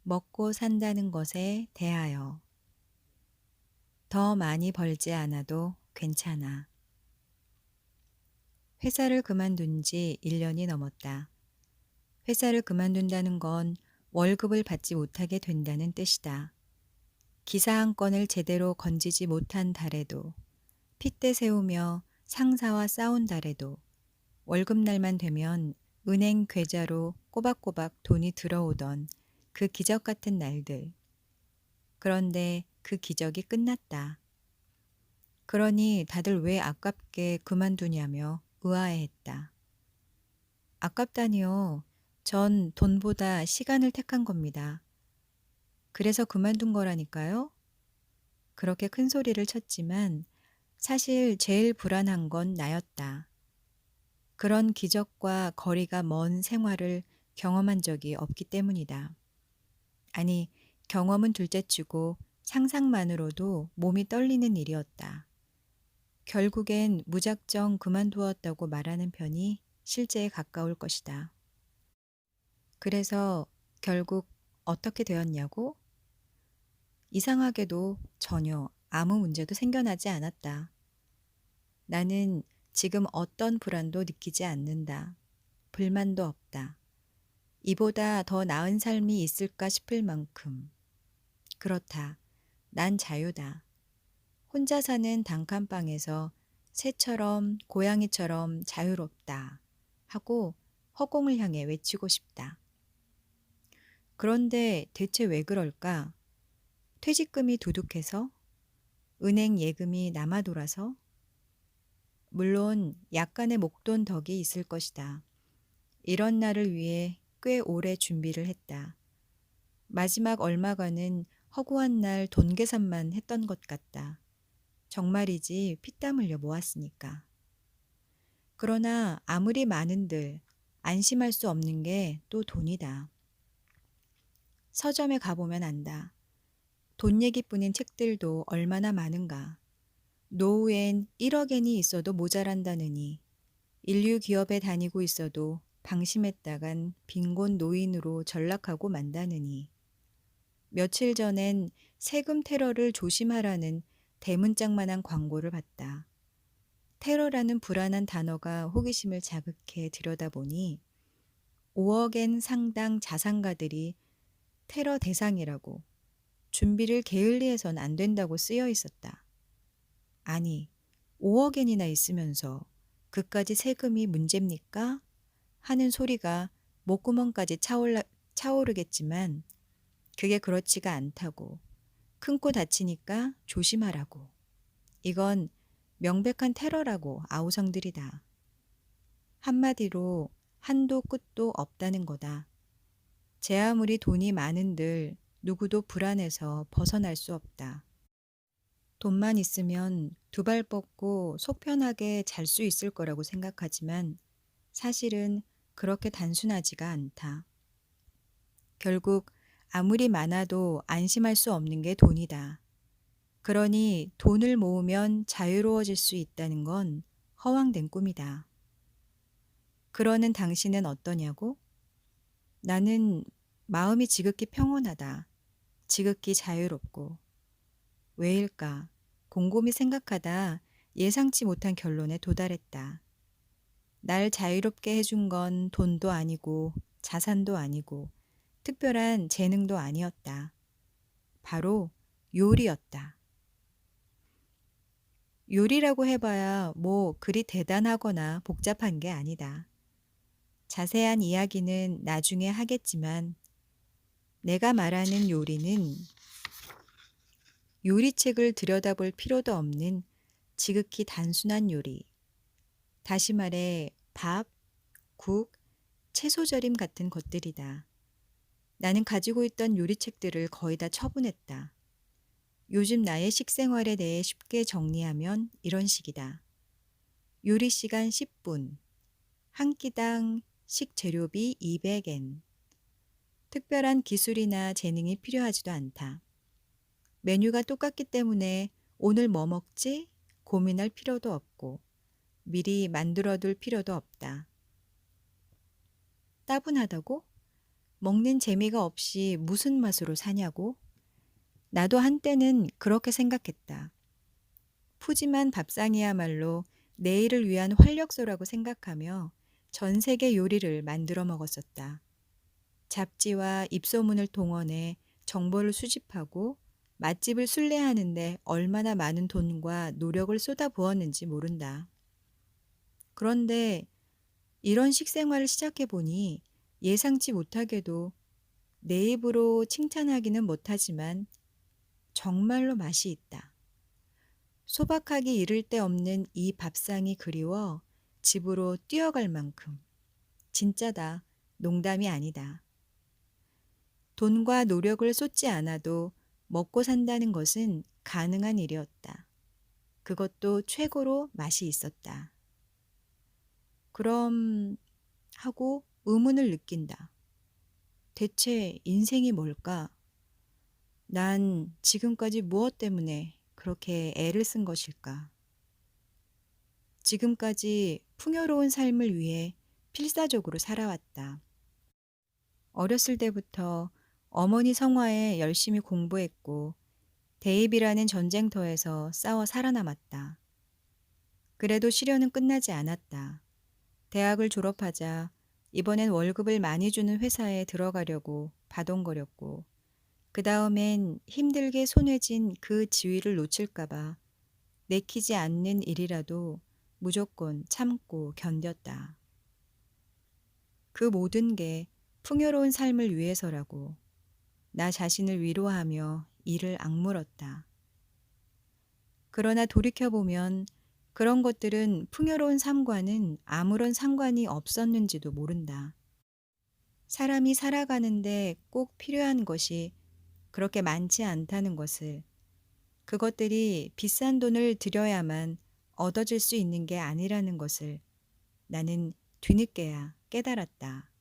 먹고 산다는 것에 대하여 더 많이 벌지 않아도 괜찮아. 회사를 그만둔 지 1년이 넘었다. 회사를 그만둔다는 건 월급을 받지 못하게 된다는 뜻이다. 기사 한 건을 제대로 건지지 못한 달에도, 핏대 세우며 상사와 싸운 달에도, 월급날만 되면 은행 계좌로 꼬박꼬박 돈이 들어오던 그 기적 같은 날들. 그런데 그 기적이 끝났다. 그러니 다들 왜 아깝게 그만두냐며 의아해했다. 아깝다니요. 전 돈보다 시간을 택한 겁니다. 그래서 그만둔 거라니까요. 그렇게 큰 소리를 쳤지만 사실 제일 불안한 건 나였다. 그런 기적과 거리가 먼 생활을 경험한 적이 없기 때문이다. 아니, 경험은 둘째치고 상상만으로도 몸이 떨리는 일이었다. 결국엔 무작정 그만두었다고 말하는 편이 실제에 가까울 것이다. 그래서 결국 어떻게 되었냐고? 이상하게도 전혀 아무 문제도 생겨나지 않았다. 나는 지금 어떤 불안도 느끼지 않는다. 불만도 없다. 이보다 더 나은 삶이 있을까 싶을 만큼. 그렇다. 난 자유다. 혼자 사는 단칸방에서 새처럼 고양이처럼 자유롭다 하고 허공을 향해 외치고 싶다. 그런데 대체 왜 그럴까? 퇴직금이 두둑해서? 은행 예금이 남아돌아서? 물론 약간의 목돈 덕이 있을 것이다. 이런 날을 위해 꽤 오래 준비를 했다. 마지막 얼마간은 허구한 날 돈 계산만 했던 것 같다. 정말이지 피땀 흘려 모았으니까. 그러나 아무리 많은들 안심할 수 없는 게 또 돈이다. 서점에 가보면 안다. 돈 얘기뿐인 책들도 얼마나 많은가. 노후엔 1억엔이 있어도 모자란다느니 인류 기업에 다니고 있어도 방심했다간 빈곤 노인으로 전락하고 만다느니 며칠 전엔 세금 테러를 조심하라는 대문짝만한 광고를 봤다. 테러라는 불안한 단어가 호기심을 자극해 들여다보니 5억엔 상당 자산가들이 테러 대상이라고 준비를 게을리해선 안 된다고 쓰여 있었다. 아니, 5억엔이나 있으면서 그까지 세금이 문제입니까? 하는 소리가 목구멍까지 차오르겠지만 그게 그렇지가 않다고. 큰 코 다치니까 조심하라고. 이건 명백한 테러라고 아우성들이다. 한마디로 한도 끝도 없다는 거다. 제 아무리 돈이 많은들 누구도 불안해서 벗어날 수 없다. 돈만 있으면 두 발 뻗고 속 편하게 잘 수 있을 거라고 생각하지만 사실은 그렇게 단순하지가 않다. 결국 아무리 많아도 안심할 수 없는 게 돈이다. 그러니 돈을 모으면 자유로워질 수 있다는 건 허황된 꿈이다. 그러는 당신은 어떠냐고? 나는 마음이 지극히 평온하다. 지극히 자유롭고. 왜일까? 곰곰이 생각하다 예상치 못한 결론에 도달했다. 날 자유롭게 해준 건 돈도 아니고 자산도 아니고 특별한 재능도 아니었다. 바로 요리였다. 요리라고 해봐야 뭐 그리 대단하거나 복잡한 게 아니다. 자세한 이야기는 나중에 하겠지만 내가 말하는 요리는 요리책을 들여다볼 필요도 없는 지극히 단순한 요리. 다시 말해 밥, 국, 채소절임 같은 것들이다. 나는 가지고 있던 요리책들을 거의 다 처분했다. 요즘 나의 식생활에 대해 쉽게 정리하면 이런 식이다. 요리 시간 10분, 한 끼당 식재료비 200엔. 특별한 기술이나 재능이 필요하지도 않다. 메뉴가 똑같기 때문에 오늘 뭐 먹지? 고민할 필요도 없고 미리 만들어둘 필요도 없다. 따분하다고? 먹는 재미가 없이 무슨 맛으로 사냐고? 나도 한때는 그렇게 생각했다. 푸짐한 밥상이야말로 내일을 위한 활력소라고 생각하며 전 세계 요리를 만들어 먹었었다. 잡지와 입소문을 동원해 정보를 수집하고 맛집을 순례하는데 얼마나 많은 돈과 노력을 쏟아부었는지 모른다. 그런데 이런 식생활을 시작해보니 예상치 못하게도 내 입으로 칭찬하기는 못하지만 정말로 맛이 있다. 소박하기 이를 데 없는 이 밥상이 그리워 집으로 뛰어갈 만큼. 진짜다. 농담이 아니다. 돈과 노력을 쏟지 않아도 먹고 산다는 것은 가능한 일이었다. 그것도 최고로 맛이 있었다. 그럼 하고 의문을 느낀다. 대체 인생이 뭘까? 난 지금까지 무엇 때문에 그렇게 애를 쓴 것일까? 지금까지 풍요로운 삶을 위해 필사적으로 살아왔다. 어렸을 때부터 어머니 성화에 열심히 공부했고 대입이라는 전쟁터에서 싸워 살아남았다. 그래도 시련은 끝나지 않았다. 대학을 졸업하자 이번엔 월급을 많이 주는 회사에 들어가려고 바동거렸고 그 다음엔 힘들게 손에 쥔 그 지위를 놓칠까봐 내키지 않는 일이라도 무조건 참고 견뎠다. 그 모든 게 풍요로운 삶을 위해서라고 나 자신을 위로하며 이를 악물었다. 그러나 돌이켜보면 그런 것들은 풍요로운 삶과는 아무런 상관이 없었는지도 모른다. 사람이 살아가는데 꼭 필요한 것이 그렇게 많지 않다는 것을, 그것들이 비싼 돈을 들여야만 얻어질 수 있는 게 아니라는 것을 나는 뒤늦게야 깨달았다.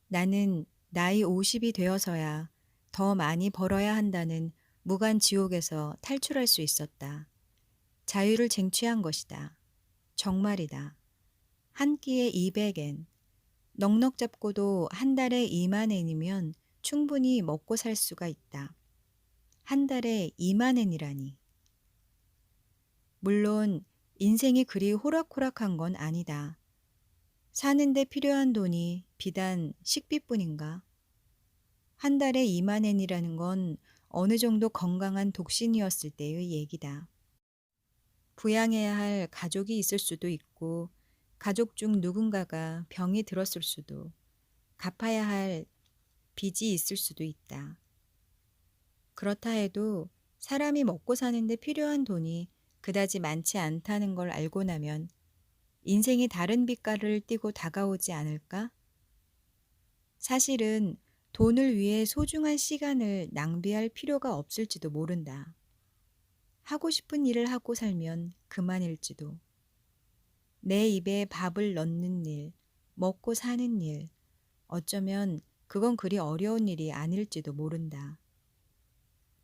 나는 나이 50이 되어서야 더 많이 벌어야 한다는 무간 지옥에서 탈출할 수 있었다. 자유를 쟁취한 것이다. 정말이다. 한 끼에 200엔, 넉넉 잡고도 한 달에 2만 엔이면 충분히 먹고 살 수가 있다. 한 달에 2만 엔이라니. 물론 인생이 그리 호락호락한 건 아니다. 사는데 필요한 돈이 비단 식비뿐인가? 한 달에 2만 엔이라는 건 어느 정도 건강한 독신이었을 때의 얘기다. 부양해야 할 가족이 있을 수도 있고 가족 중 누군가가 병이 들었을 수도, 갚아야 할 빚이 있을 수도 있다. 그렇다 해도 사람이 먹고 사는데 필요한 돈이 그다지 많지 않다는 걸 알고 나면 인생이 다른 빛깔을 띠고 다가오지 않을까? 사실은 돈을 위해 소중한 시간을 낭비할 필요가 없을지도 모른다. 하고 싶은 일을 하고 살면 그만일지도. 내 입에 밥을 넣는 일, 먹고 사는 일, 어쩌면 그건 그리 어려운 일이 아닐지도 모른다.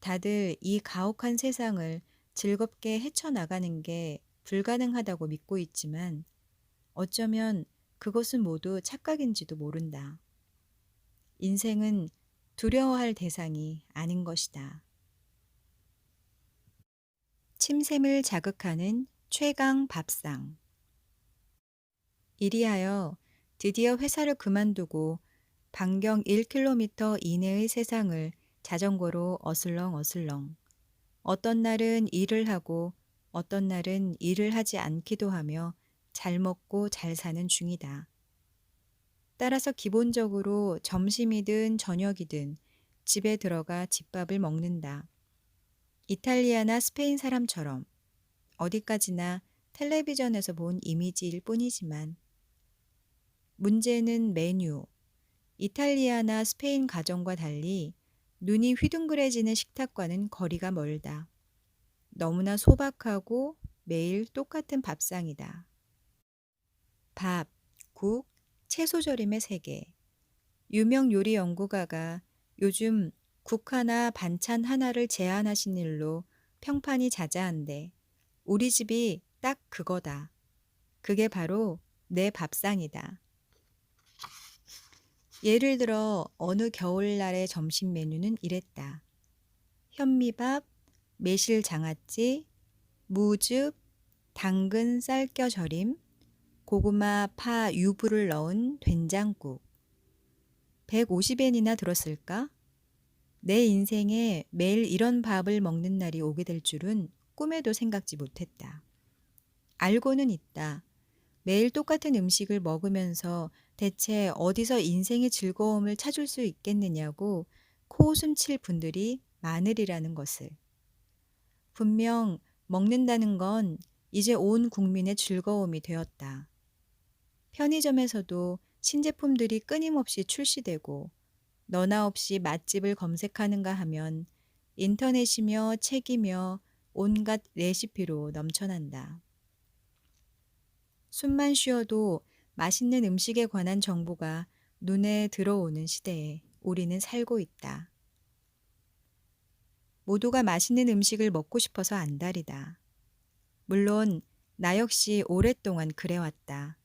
다들 이 가혹한 세상을 즐겁게 헤쳐나가는 게 불가능하다고 믿고 있지만 어쩌면 그것은 모두 착각인지도 모른다. 인생은 두려워할 대상이 아닌 것이다. 침샘을 자극하는 최강 밥상. 이리하여 드디어 회사를 그만두고 반경 1km 이내의 세상을 자전거로 어슬렁어슬렁. 어떤 날은 일을 하고 어떤 날은 일을 하지 않기도 하며 잘 먹고 잘 사는 중이다. 따라서 기본적으로 점심이든 저녁이든 집에 들어가 집밥을 먹는다. 이탈리아나 스페인 사람처럼 어디까지나 텔레비전에서 본 이미지일 뿐이지만 문제는 메뉴. 이탈리아나 스페인 가정과 달리 눈이 휘둥그레지는 식탁과는 거리가 멀다. 너무나 소박하고 매일 똑같은 밥상이다. 밥, 국, 채소절임의 세계. 유명 요리 연구가가 요즘 국 하나 반찬 하나를 제한하신 일로 평판이 자자한데 우리 집이 딱 그거다. 그게 바로 내 밥상이다. 예를 들어 어느 겨울날의 점심 메뉴는 이랬다. 현미밥, 매실 장아찌, 무즙, 당근 쌀겨 절임, 고구마, 파, 유부를 넣은 된장국. 150엔이나 들었을까? 내 인생에 매일 이런 밥을 먹는 날이 오게 될 줄은 꿈에도 생각지 못했다. 알고는 있다. 매일 똑같은 음식을 먹으면서 대체 어디서 인생의 즐거움을 찾을 수 있겠느냐고 코웃음 칠 분들이 많으리라는 것을. 분명 먹는다는 건 이제 온 국민의 즐거움이 되었다. 편의점에서도 신제품들이 끊임없이 출시되고 너나 없이 맛집을 검색하는가 하면 인터넷이며 책이며 온갖 레시피로 넘쳐난다. 숨만 쉬어도 맛있는 음식에 관한 정보가 눈에 들어오는 시대에 우리는 살고 있다. 모두가 맛있는 음식을 먹고 싶어서 안달이다. 물론 나 역시 오랫동안 그래왔다.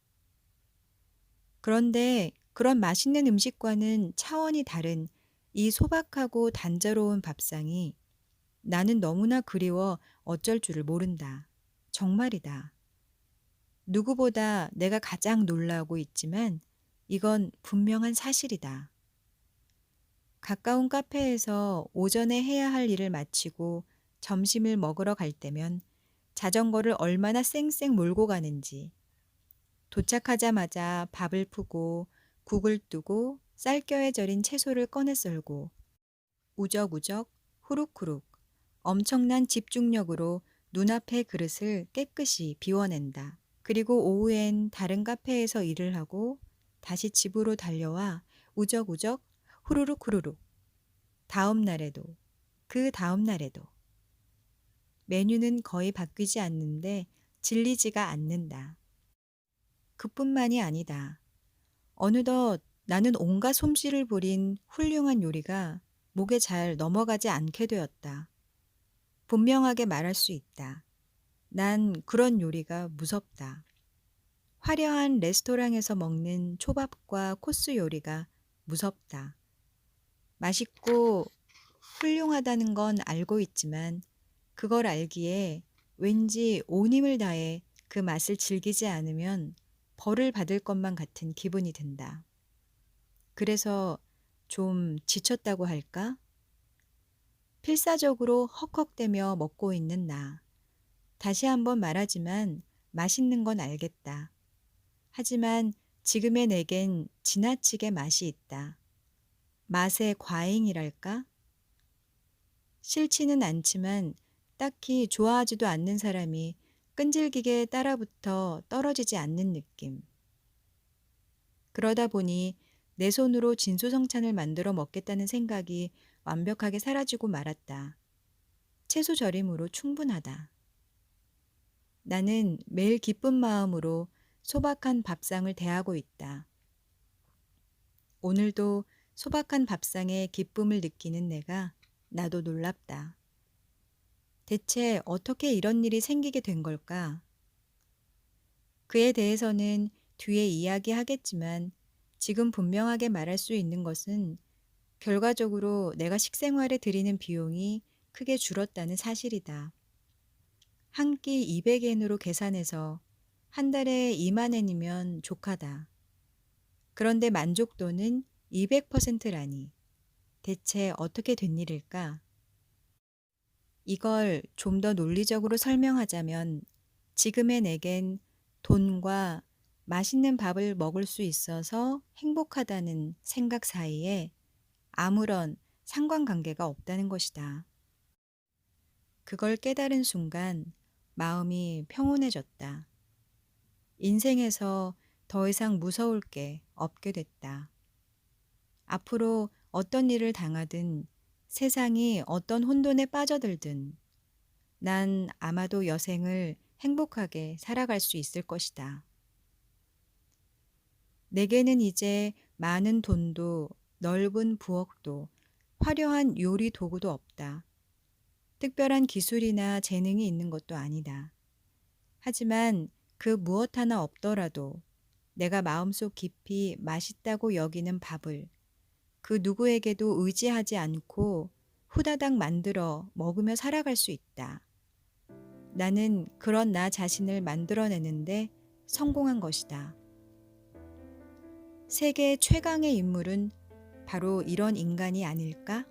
그런데 그런 맛있는 음식과는 차원이 다른 이 소박하고 단조로운 밥상이 나는 너무나 그리워 어쩔 줄을 모른다. 정말이다. 누구보다 내가 가장 놀라고 있지만 이건 분명한 사실이다. 가까운 카페에서 오전에 해야 할 일을 마치고 점심을 먹으러 갈 때면 자전거를 얼마나 쌩쌩 몰고 가는지, 도착하자마자 밥을 푸고 국을 뜨고 쌀겨에 절인 채소를 꺼내 썰고 우적우적 후룩후룩 엄청난 집중력으로 눈앞의 그릇을 깨끗이 비워낸다. 그리고 오후엔 다른 카페에서 일을 하고 다시 집으로 달려와 우적우적 후루룩 후루룩 다음 날에도 그 다음 날에도 메뉴는 거의 바뀌지 않는데 질리지가 않는다. 그뿐만이 아니다. 어느덧 나는 온갖 솜씨를 부린 훌륭한 요리가 목에 잘 넘어가지 않게 되었다. 분명하게 말할 수 있다. 난 그런 요리가 무섭다. 화려한 레스토랑에서 먹는 초밥과 코스 요리가 무섭다. 맛있고 훌륭하다는 건 알고 있지만 그걸 알기에 왠지 온 힘을 다해 그 맛을 즐기지 않으면 벌을 받을 것만 같은 기분이 든다. 그래서 좀 지쳤다고 할까? 필사적으로 헉헉대며 먹고 있는 나. 다시 한번 말하지만 맛있는 건 알겠다. 하지만 지금의 내겐 지나치게 맛이 있다. 맛의 과잉이랄까? 싫지는 않지만 딱히 좋아하지도 않는 사람이 끈질기게 따라붙어 떨어지지 않는 느낌. 그러다 보니 내 손으로 진수성찬을 만들어 먹겠다는 생각이 완벽하게 사라지고 말았다. 채소 절임으로 충분하다. 나는 매일 기쁜 마음으로 소박한 밥상을 대하고 있다. 오늘도 소박한 밥상에 기쁨을 느끼는 내가 나도 놀랍다. 대체 어떻게 이런 일이 생기게 된 걸까? 그에 대해서는 뒤에 이야기하겠지만 지금 분명하게 말할 수 있는 것은 결과적으로 내가 식생활에 들이는 비용이 크게 줄었다는 사실이다. 한 끼 200엔으로 계산해서 한 달에 2만 엔이면 족하다. 그런데 만족도는 200%라니 대체 어떻게 된 일일까? 이걸 좀 더 논리적으로 설명하자면 지금의 내겐 돈과 맛있는 밥을 먹을 수 있어서 행복하다는 생각 사이에 아무런 상관관계가 없다는 것이다. 그걸 깨달은 순간 마음이 평온해졌다. 인생에서 더 이상 무서울 게 없게 됐다. 앞으로 어떤 일을 당하든 세상이 어떤 혼돈에 빠져들든 난 아마도 여생을 행복하게 살아갈 수 있을 것이다. 내게는 이제 많은 돈도 넓은 부엌도 화려한 요리 도구도 없다. 특별한 기술이나 재능이 있는 것도 아니다. 하지만 그 무엇 하나 없더라도 내가 마음속 깊이 맛있다고 여기는 밥을 그 누구에게도 의지하지 않고 후다닥 만들어 먹으며 살아갈 수 있다. 나는 그런 나 자신을 만들어내는데 성공한 것이다. 세계 최강의 인물은 바로 이런 인간이 아닐까?